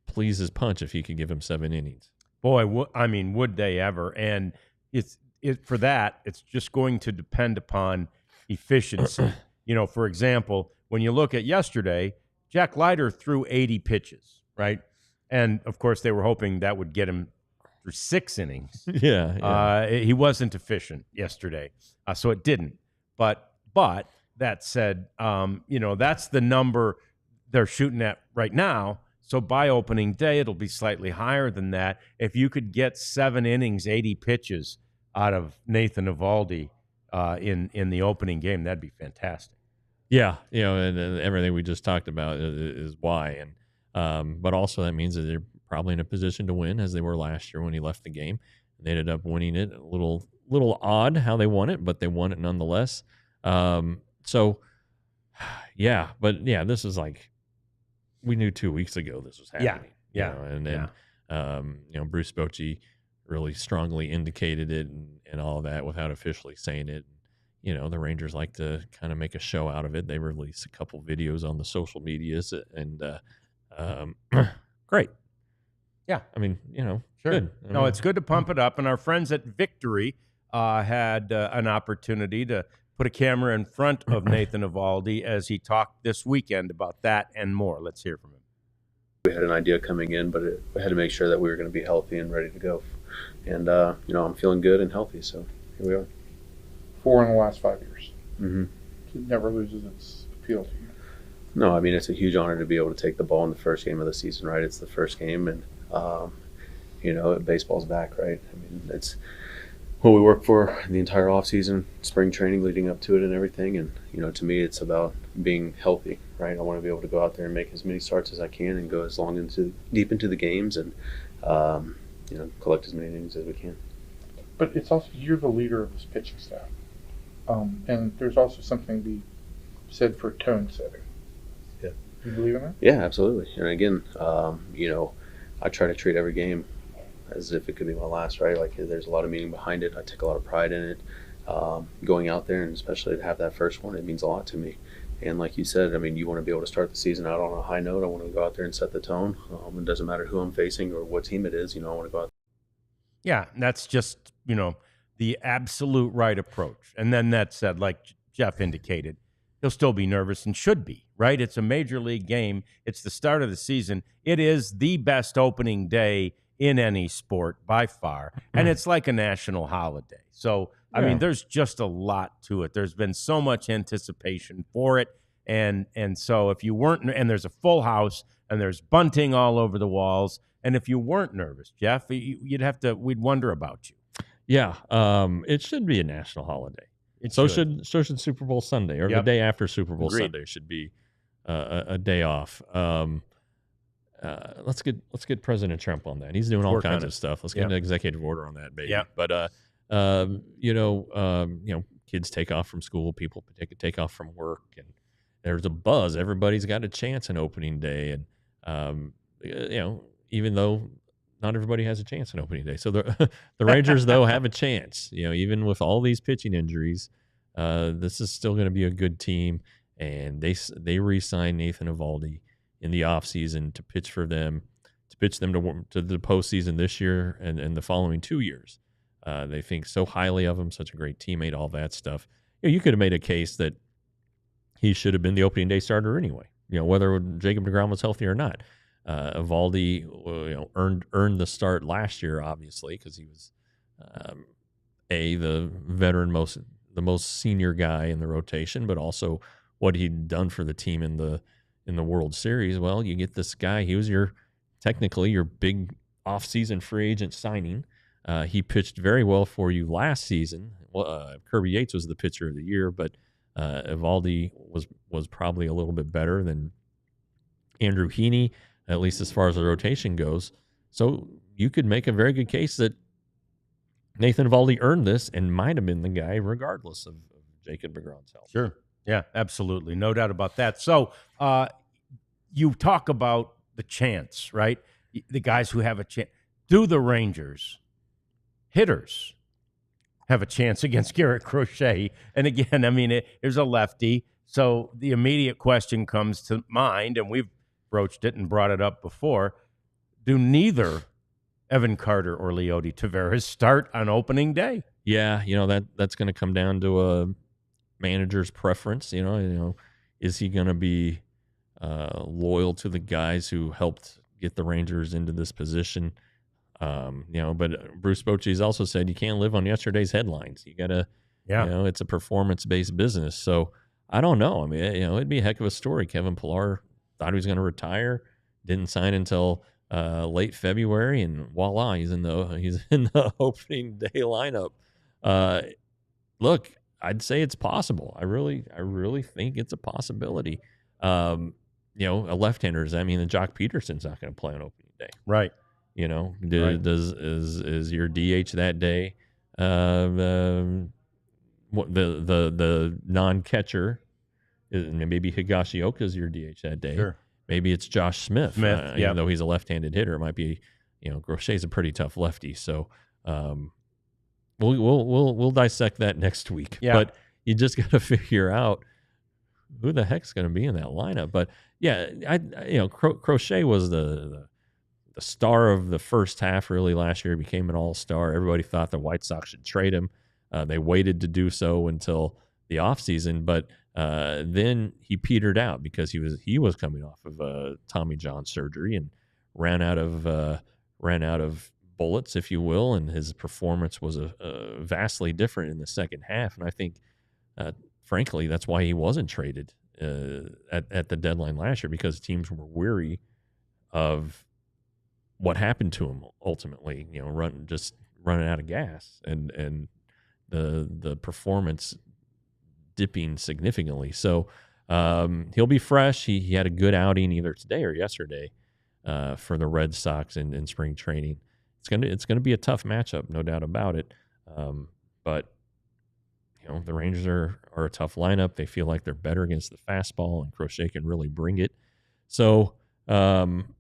B: pleased as punch if he could give him 7 innings.
A: Boy, would they ever? And for that, it's just going to depend upon efficiency. For example, when you look at yesterday, Jack Leiter threw 80 pitches, right? And, of course, they were hoping that would get him through 6 innings.
B: Yeah.
A: He wasn't efficient yesterday, so it didn't. But that said, that's the number they're shooting at right now. So by opening day, it'll be slightly higher than that. If you could get 7 innings, 80 pitches out of Nathan Eovaldi in the opening game, that'd be fantastic.
B: Yeah, and everything we just talked about is why. And but also that means that they're probably in a position to win, as they were last year when he left the game. They ended up winning it. A little odd how they won it, but they won it nonetheless. So, yeah, but yeah, this is like we knew 2 weeks ago this was happening.
A: Yeah.
B: And then Bruce Bochy really strongly indicated it and all of that without officially saying it. The Rangers like to kind of make a show out of it. They release a couple videos on the social medias and great.
A: Yeah.
B: I mean,
A: sure.
B: Good.
A: It's good to pump it up. And our friends at Victory had an opportunity to put a camera in front of Nathan Eovaldi as he talked this weekend about that and more. Let's hear from him.
C: We had an idea coming in, but we had to make sure that we were going to be healthy and ready to go. And, I'm feeling good and healthy, so here we are.
D: 4 in the last 5 years.
C: Mm-hmm.
D: It never loses its appeal to you.
C: No, I mean, it's a huge honor to be able to take the ball in the first game of the season, right? It's the first game, and, baseball's back, right? I mean, it's what we work for the entire offseason, spring training leading up to it and everything. And, to me, it's about being healthy, right? I want to be able to go out there and make as many starts as I can and go as deep into the games and, collect as many innings as we can.
D: But it's also, you're the leader of this pitching staff. And there's also something to be said for tone setting.
C: Yeah.
D: You believe in that?
C: Yeah, absolutely. And again, I try to treat every game as if it could be my last, right? Like there's a lot of meaning behind it. I take a lot of pride in it. Going out there and especially to have that first one, it means a lot to me. And like you said, I mean, you want to be able to start the season out on a high note. I want to go out there and set the tone. It doesn't matter who I'm facing or what team it is. I want to go out.
A: Yeah, that's just, the absolute right approach. And then that said, like Jeff indicated, he'll still be nervous and should be, right? It's a major league game. It's the start of the season. It is the best opening day in any sport by far. And it's like a national holiday. So, I mean, there's just a lot to it. There's been so much anticipation for it. And so if you weren't, and there's a full house and there's bunting all over the walls. And if you weren't nervous, Jeff, we'd wonder about you.
B: Yeah. It should be a national holiday. So should Super Bowl Sunday, or the day after Super Bowl Sunday should be a day off. Let's get President Trump on that. He's doing all kinds of stuff. Let's get an executive order on that, baby.
A: Yeah.
B: But kids take off from school, people take off from work, and there's a buzz. Everybody's got a chance on opening day, and even though not everybody has a chance on opening day. So the Rangers, though, have a chance. Even with all these pitching injuries, this is still going to be a good team. And they re-signed Nathan Eovaldi in the offseason to pitch for them, to the postseason this year and the following 2 years. They think so highly of him, such a great teammate, all that stuff. You could have made a case that he should have been the opening day starter anyway, whether Jacob deGrom was healthy or not. Eovaldi, earned the start last year, obviously, because he was the veteran, the most senior guy in the rotation, but also what he'd done for the team in the World Series. Well, you get this guy. He was technically your big off-season free agent signing. He pitched very well for you last season. Kirby Yates was the pitcher of the year, but Eovaldi was probably a little bit better than Andrew Heaney, at least as far as the rotation goes. So you could make a very good case that Nathan Eovaldi earned this and might have been the guy regardless of Jacob deGrom's health.
A: Sure. Yeah, absolutely. No doubt about that. So you talk about the chance, right? The guys who have a chance. Do the Rangers hitters have a chance against Garrett Crochet? And again, I mean, there's a lefty. So the immediate question comes to mind, and we've broached it and brought it up before. Do neither Evan Carter or Leody Taveras start on opening day?
B: Yeah, that's going to come down to a manager's preference. Is he going to be loyal to the guys who helped get the Rangers into this position? But Bruce Bochy's also said you can't live on yesterday's headlines. You got to, it's a performance-based business. So I don't know. I mean, it'd be a heck of a story. Kevin Pillar thought he was going to retire, didn't sign until late February, and voila, he's in the opening day lineup. Look, I'd say it's possible. I really think it's a possibility. A left-hander, does that mean that Jock Peterson's not going to play on opening day?
A: Right.
B: Is your DH that day the non-catcher? Maybe Higashioka's your DH that day.
A: Sure.
B: Maybe it's Josh Smith. Even though he's a left-handed hitter, it might be. Crochet's a pretty tough lefty. So we'll dissect that next week.
A: Yeah.
B: But you just got to figure out who the heck's going to be in that lineup. But yeah, Crochet was the star of the first half. Really, last year he became an all-star. Everybody thought the White Sox should trade him. They waited to do so until the offseason, but then he petered out because he was coming off of Tommy John surgery and ran out of bullets, if you will, and his performance was vastly different in the second half. And I think, frankly, that's why he wasn't traded at the deadline last year, because teams were weary of what happened to him ultimately. Running out of gas and the performance dipping significantly. So he'll be fresh. He had a good outing either today or yesterday for the Red Sox in spring training. It's gonna be a tough matchup, no doubt about it. But the Rangers are a tough lineup. They feel like they're better against the fastball, and Crochet can really bring it. So I'm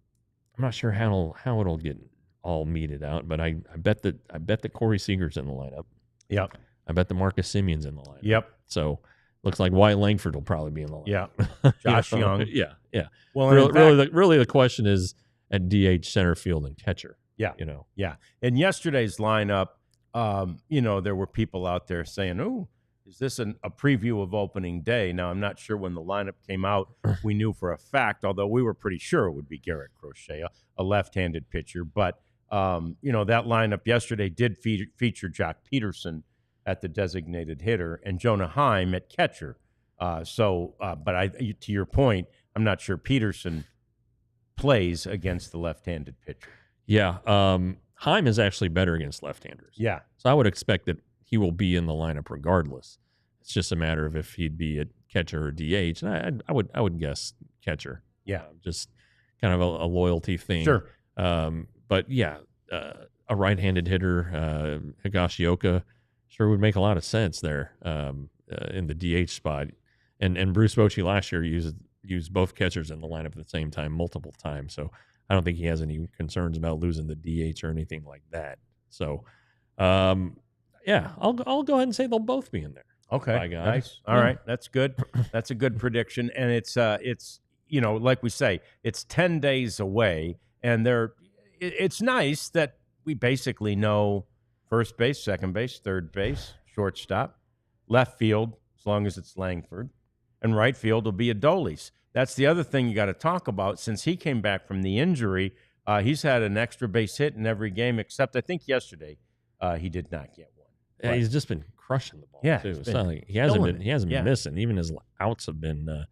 B: not sure how it'll get all meted out, but I bet that Corey Seager's in the lineup.
A: Yep.
B: I bet the Marcus Simeon's in the lineup.
A: Yep.
B: So looks like Wyatt Langford will probably be in the lineup.
A: Yeah, Josh Young.
B: Yeah.
A: Well,
B: Really, the question is at DH, center field, and catcher.
A: Yeah.
B: Yeah.
A: In yesterday's lineup, there were people out there saying, "Oh, is this a preview of opening day?" Now, I'm not sure when the lineup came out. We knew for a fact, although we were pretty sure it would be Garrett Crochet, a left-handed pitcher. But, that lineup yesterday did feature Jock Peterson at the designated hitter and Jonah Heim at catcher. But to your point, I'm not sure Peterson plays against the left-handed pitcher.
B: Yeah. Heim is actually better against left-handers.
A: Yeah.
B: So I would expect that he will be in the lineup regardless. It's just a matter of if he'd be a catcher or DH. And I would guess catcher.
A: Yeah.
B: Just kind of a loyalty thing.
A: Sure.
B: But yeah, a right-handed hitter, Higashioka, sure would make a lot of sense there in the DH spot. And Bruce Bochy last year used both catchers in the lineup at the same time multiple times. So I don't think he has any concerns about losing the DH or anything like that. So, yeah, I'll go ahead and say they'll both be in there.
A: Okay,
B: By God.
A: nice. All right, that's good. That's a good prediction, and it's like we say, it's 10 days away, and it's nice that we basically know first base, second base, third base, shortstop, left field, as long as it's Langford, and right field will be Adolis. That's the other thing you got to talk about. Since he came back from the injury, he's had an extra base hit in every game, except I think yesterday he did not get one.
B: Yeah, he's just been crushing the ball too. It's not like he hasn't been missing. Even his outs have been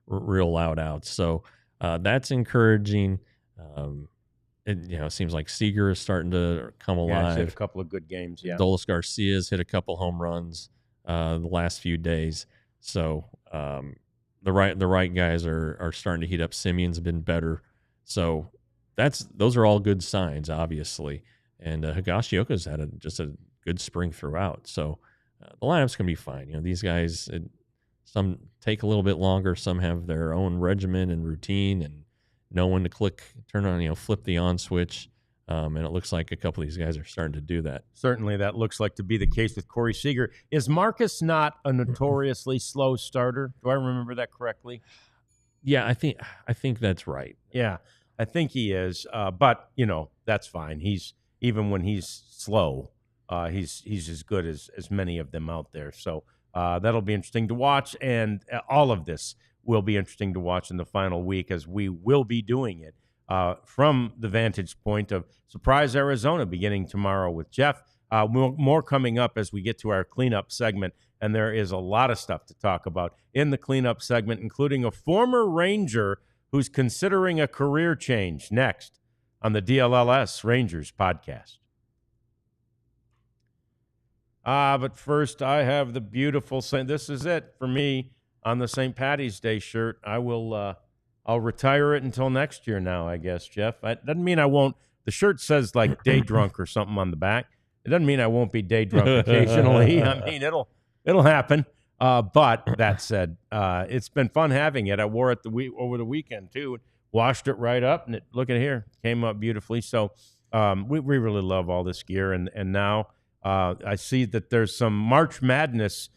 B: real loud outs. So that's encouraging. It seems like Seager is starting to come alive.
A: Yeah, he's hit a couple of good games. Yeah,
B: Dolis Garcia's hit a couple home runs the last few days. So the right guys are starting to heat up. Simeon's been better. So those are all good signs, obviously. And Higashioka's had just a good spring throughout. So the lineup's going to be fine. These guys, some take a little bit longer. Some have their own regimen and routine and know when to turn on, flip the on switch. And it looks like a couple of these guys are starting to do that.
A: Certainly that looks like to be the case with Corey Seager. Is Marcus not a notoriously slow starter? Do I remember that correctly?
B: Yeah, I think that's right.
A: Yeah, I think he is. But, that's fine. Even when he's slow, he's as good as many of them out there. So that'll be interesting to watch. And all of this will be interesting to watch in the final week, as we will be doing it from the vantage point of Surprise Arizona beginning tomorrow with Jeff. More coming up as we get to our cleanup segment. And there is a lot of stuff to talk about in the cleanup segment, including a former Ranger who's considering a career change, next on the DLLS Rangers podcast. But first, I have the beautiful this is it for me on the St. Patty's Day shirt. I'll retire it until next year now, I guess, Jeff. That doesn't mean I won't. The shirt says like day drunk or something on the back. It doesn't mean I won't be day drunk occasionally. I mean, it'll happen. But that said, it's been fun having it. I wore it over the weekend too. Washed it right up, and look at here, came up beautifully. So we really love all this gear, and now I see that there's some March Madness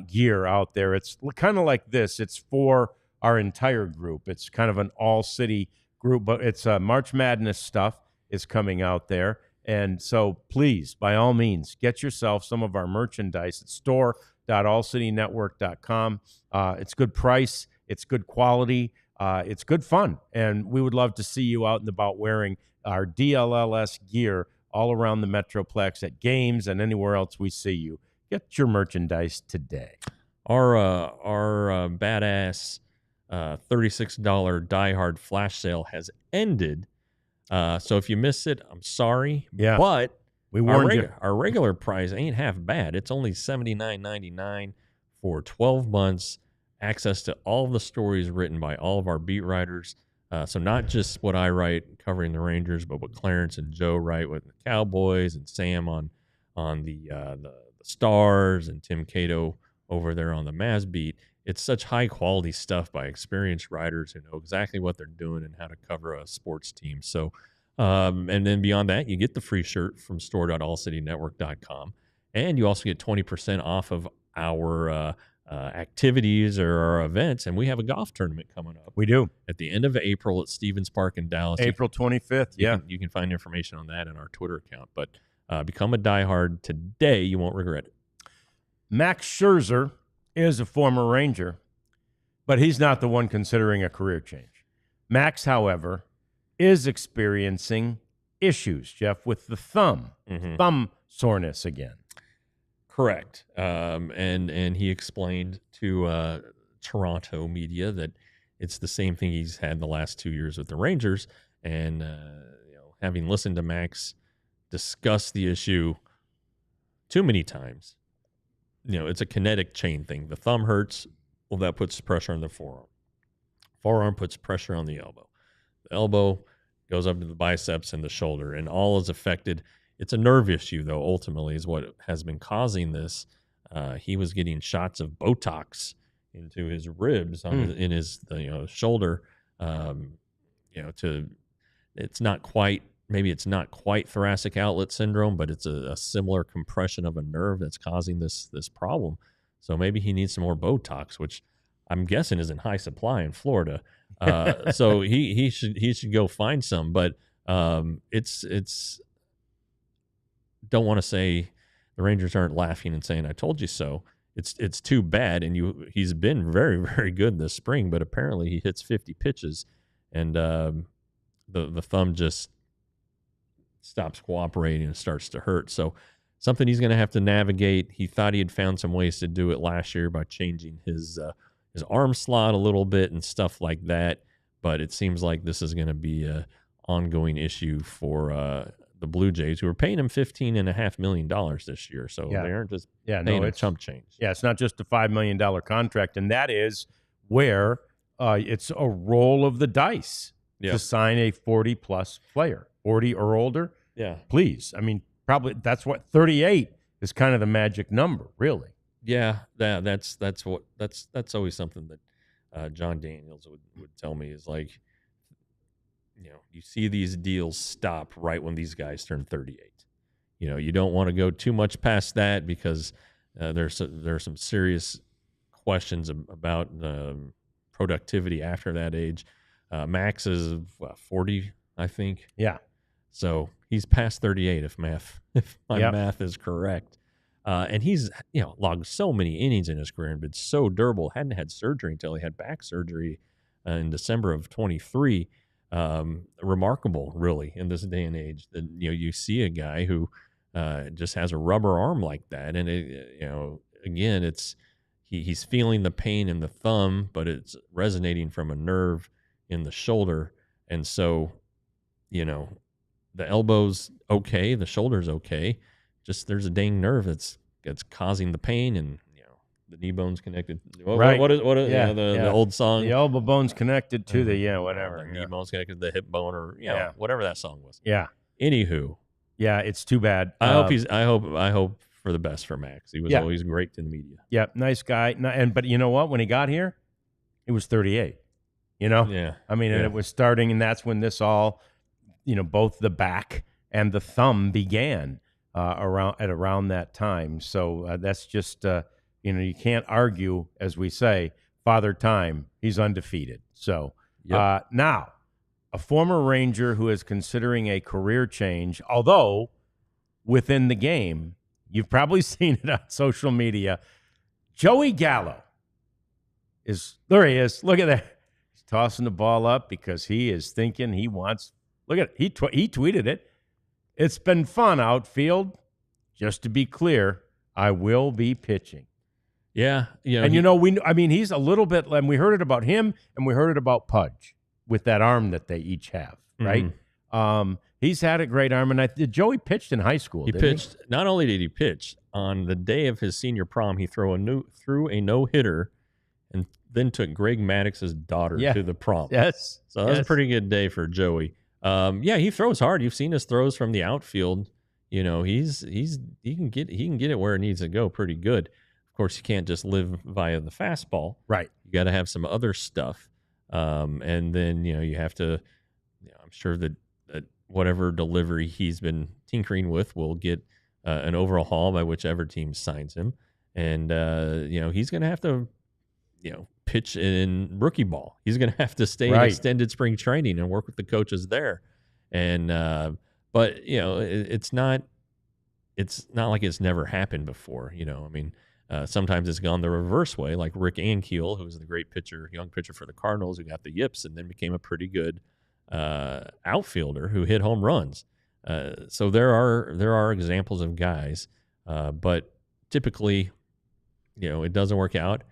A: gear out there. It's kind of like this. It's for our entire group. It's kind of an all-city group, but it's March Madness stuff is coming out there. And so please, by all means, get yourself some of our merchandise at store.allcitynetwork.com. It's good price. It's good quality. It's good fun. And we would love to see you out and about wearing our DLLS gear all around the Metroplex at games and anywhere else we see you. Get your merchandise today.
B: Our badass $36 Die Hard flash sale has ended. So if you missed it, I'm sorry.
A: Yeah.
B: But
A: we warned you.
B: Our regular price ain't half bad. It's only $79.99 for 12 months. Access to all of the stories written by all of our beat writers. So not just what I write covering the Rangers, but what Clarence and Joe write with the Cowboys, and Sam on the Stars, and Tim Cato over there on the Mavs beat. It's such high quality stuff by experienced writers who know exactly what they're doing and how to cover a sports team. So, and then beyond that, you get the free shirt from store.allcitynetwork.com, and you also get 20% off of our activities or our events, and we have a golf tournament coming up.
A: We do.
B: At the end of April at Stevens Park in Dallas.
A: April 25th. Yeah.
B: You can find information on that in our Twitter account. But become a diehard today. You won't regret it.
A: Max Scherzer is a former Ranger, but he's not the one considering a career change. Max, however, is experiencing issues, Jeff, with the thumb soreness again.
B: Correct. And he explained to Toronto media that it's the same thing he's had the last 2 years with the Rangers. And having listened to Max discuss the issue too many times, it's a kinetic chain thing. The thumb hurts. Well, that puts pressure on the forearm. Forearm puts pressure on the elbow. The elbow goes up to the biceps and the shoulder, and all is affected. It's a nerve issue, though, ultimately, is what has been causing this. He was getting shots of Botox into his ribs in his shoulder. It's not quite, maybe it's not quite thoracic outlet syndrome, but it's a similar compression of a nerve that's causing this problem. So maybe he needs some more Botox, which I'm guessing is in high supply in Florida. So he should go find some. But it's don't want to say the Rangers aren't laughing and saying I told you so. It's too bad, and he's been very, very good this spring, but apparently he hits 50 pitches, and the thumb just stops cooperating and starts to hurt. So something he's going to have to navigate. He thought he had found some ways to do it last year by changing his arm slot a little bit and stuff like that, but it seems like this is going to be an ongoing issue for the Blue Jays, who are paying him $15.5 million this year. So they aren't just paying him chump change.
A: Yeah, it's not just a $5 million contract, and that is where it's a roll of the dice to sign a 40-plus player, 40 or older.
B: Yeah.
A: Please. I mean, probably that's what 38 is kind of the magic number, really.
B: Yeah, that's always something that John Daniels would tell me is like, you see these deals stop right when these guys turn 38. You don't want to go too much past that because there are some serious questions about productivity after that age. Max is 40, I think.
A: Yeah.
B: So he's past 38 if my math is correct. And he's logged so many innings in his career and been so durable. Hadn't had surgery until he had back surgery in December of 23. Remarkable, really, in this day and age that you see a guy who just has a rubber arm like that, and again, it's he's feeling the pain in the thumb, but it's resonating from a nerve in the shoulder, and so the elbow's okay, the shoulder's okay, just there's a dang nerve that's causing the pain, and the knee bone's connected.
A: Right.
B: What is the old song?
A: The elbow bone's connected to the whatever.
B: The knee bone's connected to the hip bone, or whatever that song was.
A: Yeah.
B: Anywho,
A: yeah, it's too bad.
B: I hope for the best for Max. He was always great to the media.
A: Yeah, nice guy. But you know what? When he got here, he was 38.
B: Yeah.
A: I mean, and it was starting, and that's when this all, both the back and the thumb began around that time. So that's just. You can't argue, as we say, Father Time. He's undefeated. So now, a former Ranger who is considering a career change, although within the game, you've probably seen it on social media. Joey Gallo there he is. Look at that. He's tossing the ball up because he is thinking he wants. Look at it. He tweeted it. It's been fun outfield. Just to be clear, I will be pitching.
B: Yeah,
A: and he's a little bit, and we heard it about him, and we heard it about Pudge with that arm that they each have, right? Mm-hmm. He's had a great arm, and Joey pitched in high school.
B: Not only did he pitch on the day of his senior prom, he threw a no-hitter, and then took Greg Maddox's daughter to the prom.
A: Yes,
B: so that was a pretty good day for Joey. He throws hard. You've seen his throws from the outfield. He can get it where it needs to go pretty good. Of course, you can't just live via the fastball.
A: Right.
B: You got to have some other stuff. And then, you have to, I'm sure that whatever delivery he's been tinkering with will get an overhaul by whichever team signs him. and he's going to have to pitch in rookie ball. He's going to have to stay in
A: Right.
B: extended spring training and work with the coaches there. And but it's not like it's never happened before. Sometimes it's gone the reverse way, like Rick Ankiel, who was the great young pitcher for the Cardinals, who got the yips and then became a pretty good outfielder who hit home runs. So there are examples of guys, but typically, it doesn't work out.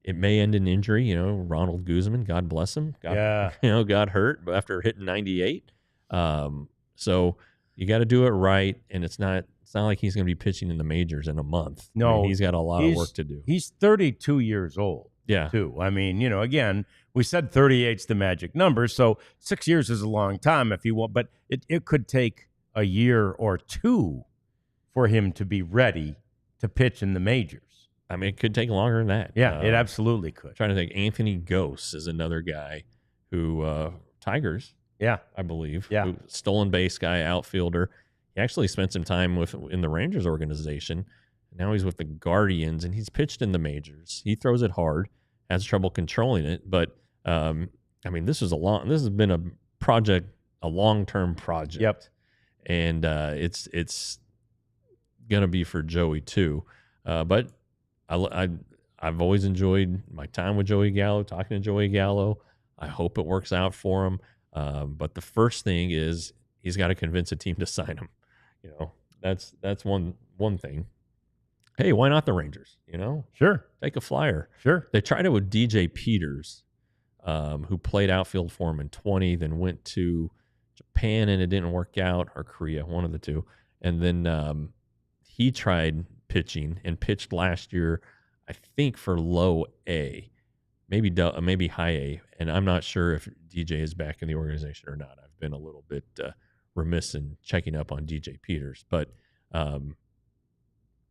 B: It may end in injury. Ronald Guzman, God bless him, got hurt after hitting 98. So you got to do it right, and it's not like he's going to be pitching in the majors in a month.
A: No,
B: he's got a lot of work to do.
A: He's 32 years old.
B: Yeah.
A: Too. Again, we said 38's the magic number, so 6 years is a long time if you want, but it could take a year or two for him to be ready to pitch in the majors.
B: It could take longer than that.
A: Yeah, it absolutely could.
B: Trying to think, Anthony Gose is another guy who Tigers, I believe, who, stolen base guy, outfielder. He actually spent some time in the Rangers organization. Now he's with the Guardians, and he's pitched in the majors. He throws it hard, has trouble controlling it, but this has been a long-term project.
A: Yep.
B: And it's gonna be for Joey too. But I've always enjoyed my time with Joey Gallo, talking to Joey Gallo. I hope it works out for him. But the first thing is he's got to convince a team to sign him. That's one thing. Hey, why not the Rangers?
A: Sure.
B: Take a flyer.
A: Sure.
B: They tried it with DJ Peters, who played outfield for him in 20, then went to Japan and it didn't work out, or Korea, one of the two. And then he tried pitching and pitched last year, I think, for low A, maybe high A. And I'm not sure if DJ is back in the organization or not. I've been a little bit remiss in checking up on DJ Peters, but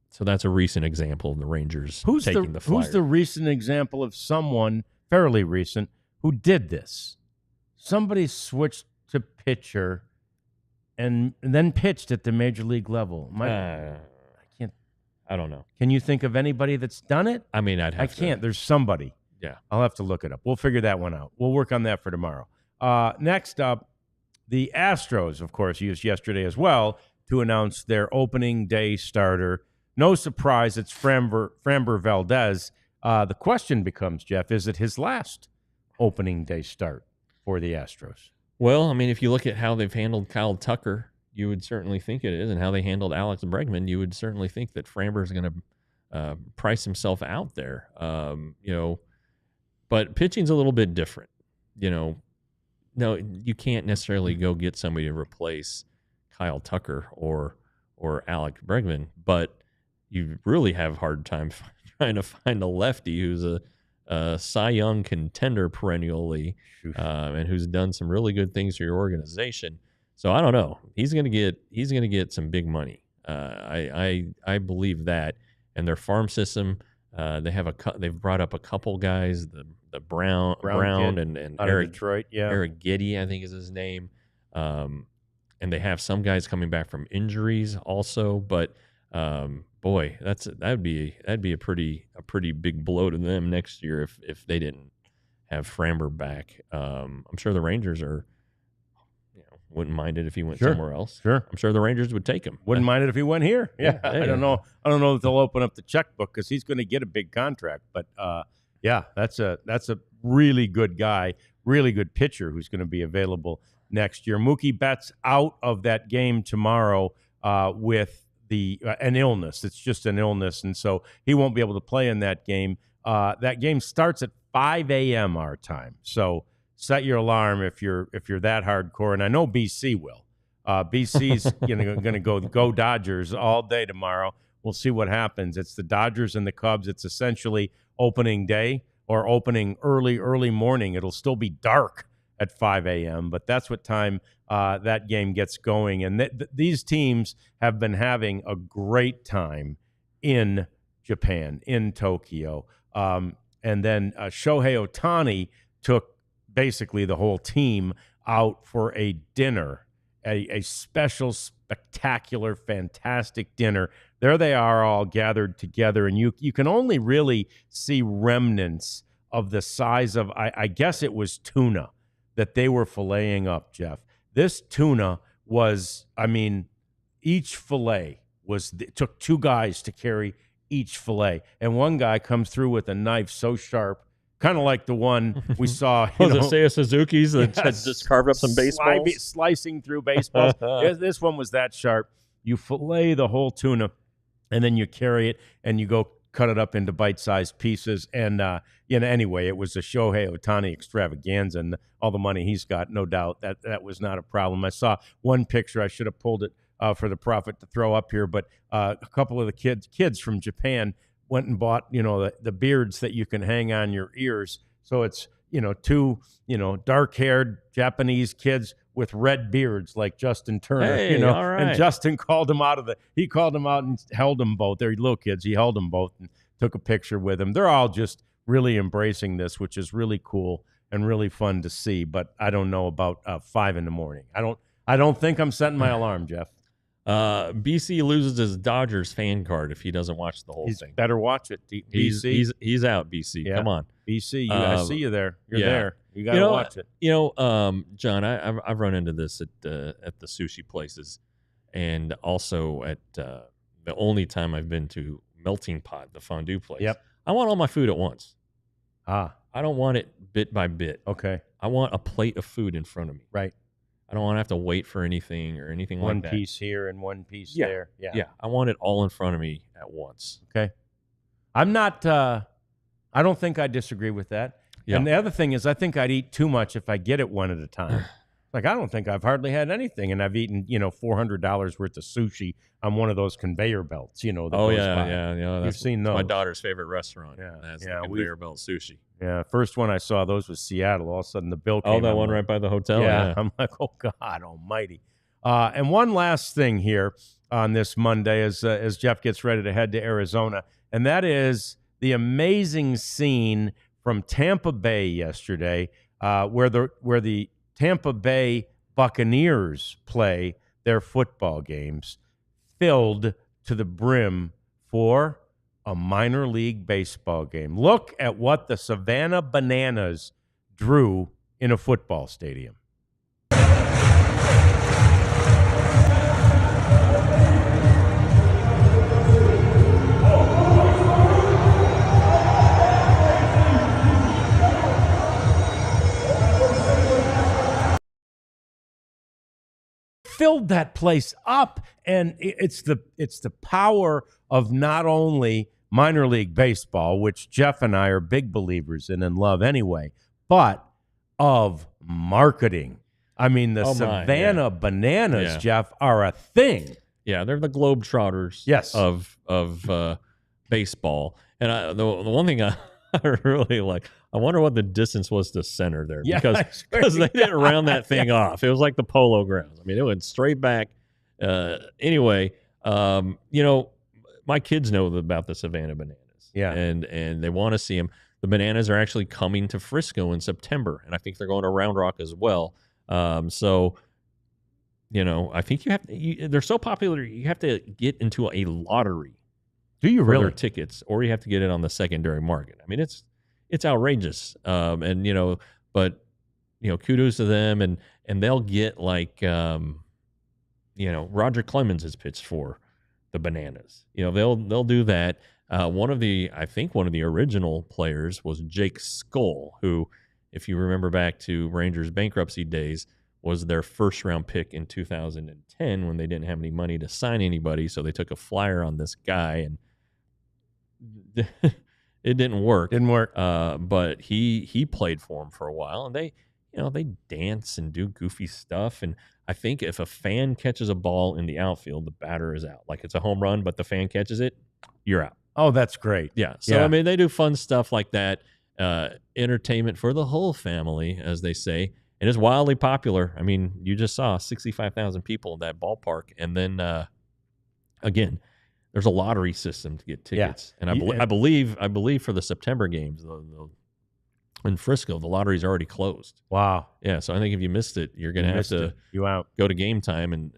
B: so that's a recent example of the Rangers taking the flyer.
A: Who's the recent example of someone fairly recent who did this? Somebody switched to pitcher and then pitched at the major league level.
B: I don't know.
A: Can you think of anybody that's done it?
B: I
A: can't. There's somebody.
B: Yeah.
A: I'll have to look it up. We'll figure that one out. We'll work on that for tomorrow. Next up, the Astros, of course, used yesterday as well to announce their opening day starter. No surprise, it's Framber Valdez. The question becomes, Jeff, is it his last opening day start for the Astros?
B: Well, if you look at how they've handled Kyle Tucker, you would certainly think it is, and how they handled Alex Bregman, you would certainly think that Framber is going to price himself out there. But pitching's a little bit different. No, you can't necessarily go get somebody to replace Kyle Tucker or Alex Bregman, but you really have a hard time trying to find a lefty who's a Cy Young contender perennially, and who's done some really good things for your organization. So I don't know. He's gonna get some big money. I believe that. And their farm system, they've brought up a couple guys, the Brown and Eric
A: Detroit,
B: Eric Giddy, I think is his name. And they have some guys coming back from injuries also, but boy, that'd be a pretty big blow to them next year if they didn't have Framber back. I'm sure the Rangers wouldn't mind it if he went somewhere else.
A: Sure.
B: I'm sure the Rangers would take him.
A: Wouldn't mind it if he went here. Yeah. I don't know if they'll open up the checkbook because he's going to get a big contract. But that's a really good guy, really good pitcher who's going to be available next year. Mookie Betts out of that game tomorrow with an illness. It's just an illness, and so he won't be able to play in that game. That game starts at 5 a.m. our time. So set your alarm if you're that hardcore, and I know BC will. BC's going to go Dodgers all day tomorrow. We'll see what happens. It's the Dodgers and the Cubs. It's essentially opening day or opening early morning. It'll still be dark at 5 a.m., but that's what time that game gets going. And these teams have been having a great time in Japan, in Tokyo. And then Shohei Ohtani took basically the whole team out for a dinner, a special, spectacular, fantastic dinner there they are all gathered together, and you can only really see remnants of the size of, I guess it was tuna that they were filleting up, Jeff. This tuna was, I mean, each fillet it took 2 guys to carry each fillet. And one guy comes through with a knife so sharp, kind of like the one we saw.
B: Was it Seiya Suzuki's that just carved up some baseballs?
A: Slicing through baseballs. This one was that sharp. You fillet the whole tuna, and then you carry it, and you go cut it up into bite-sized pieces. And, anyway, it was a Shohei Ohtani extravaganza, and all the money he's got, no doubt. That was not a problem. I saw one picture. I should have pulled it for the prophet to throw up here, but a couple of the kids from Japan went and bought, the beards that you can hang on your ears. So it's, 2, dark-haired Japanese kids with red beards like Justin Turner,
B: Hey, all right.
A: And Justin called them out and held them both. They're little kids. He held them both and took a picture with them. They're all just really embracing this, which is really cool and really fun to see. But I don't know about 5 in the morning. I don't think I'm setting my alarm, Jeff.
B: BC loses his Dodgers fan card if he doesn't watch the whole thing.
A: Better watch it, BC.
B: He's out, BC.
A: Yeah.
B: Come on.
A: BC, I see you there. You're there. You got to watch it.
B: John, I've run into this at the sushi places, and also at the only time I've been to Melting Pot, the fondue place.
A: Yep.
B: I want all my food at once.
A: I
B: don't want it bit by bit.
A: Okay.
B: I want a plate of food in front of me.
A: Right.
B: I don't want to have to wait for anything or anything like that.
A: One piece here and one piece there.
B: Yeah. I want it all in front of me at once.
A: Okay. I'm not, I don't think I disagree with that. Yeah. And the other thing is, I think I'd eat too much if I get it one at a time. Like, I don't think I've hardly had anything, and I've eaten, $400 worth of sushi on one of those conveyor belts, that goes by. You've seen those.
B: My daughter's favorite restaurant.
A: Yeah.
B: That's the conveyor belt sushi.
A: Yeah, first one I saw those was Seattle. All of a sudden the bill came.
B: Oh, that one right by the hotel?
A: Yeah. I'm like, oh, God almighty. And one last thing here on this Monday as Jeff gets ready to head to Arizona, and that is the amazing scene from Tampa Bay yesterday where the Tampa Bay Buccaneers play their football games, filled to the brim for a minor league baseball game. Look at what the Savannah Bananas drew in a football stadium. Filled that place up, and it's the power of not only minor league baseball, which Jeff and I are big believers in and love anyway, but of marketing. I mean, the Savannah Bananas, Jeff, are a thing.
B: Yeah, they're the Globetrotters of baseball. And the one thing I really like, I wonder what the distance was to center there, because they didn't round that thing off. It was like the Polo Grounds. I mean, it went straight back. Anyway, my kids know about the Savannah Bananas. Yeah, and they want to see them. The Bananas are actually coming to Frisco in September, and I think they're going to Round Rock as well. So, I think they're so popular, you have to get into a lottery.
A: Do you really?
B: For their tickets, or you have to get it on the secondary market. I mean, it's outrageous. But kudos to them, and they'll get like, Roger Clemens has pitched for the Bananas. They'll do that. One of the original players was Jake Skull, who, if you remember back to Rangers bankruptcy days, was their first round pick in 2010 when they didn't have any money to sign anybody. So they took a flyer on this guy, and it didn't work. But he played for him for a while, and they dance and do goofy stuff. And I think if a fan catches a ball in the outfield, the batter is out. Like, it's a home run, but the fan catches it, you're out.
A: Oh, that's great.
B: Yeah. So, I mean, they do fun stuff like that. Entertainment for the whole family, as they say. And it's wildly popular. I mean, you just saw 65,000 people in that ballpark. And then, again, there's a lottery system to get tickets. Yeah. And I believe for the September games in Frisco, the lottery's already closed.
A: Wow.
B: Yeah. So I think if you missed it, you're going to have to go to Game Time and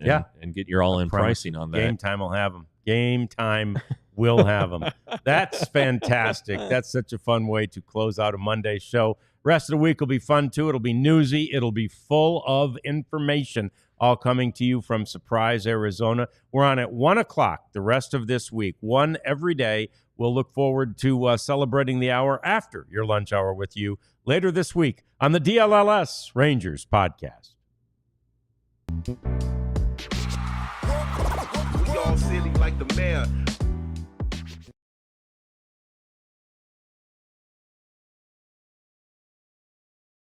B: get your all-in pricing on that.
A: Game Time will have them. Game time. We'll have them. That's fantastic. That's such a fun way to close out a Monday show. Rest of the week will be fun, too. It'll be newsy. It'll be full of information, all coming to you from Surprise, Arizona. We're on at 1 o'clock the rest of this week, 1 every day. We'll look forward to celebrating the hour after your lunch hour with you later this week on the DLLS Rangers podcast.
E: We all silly like the mayor.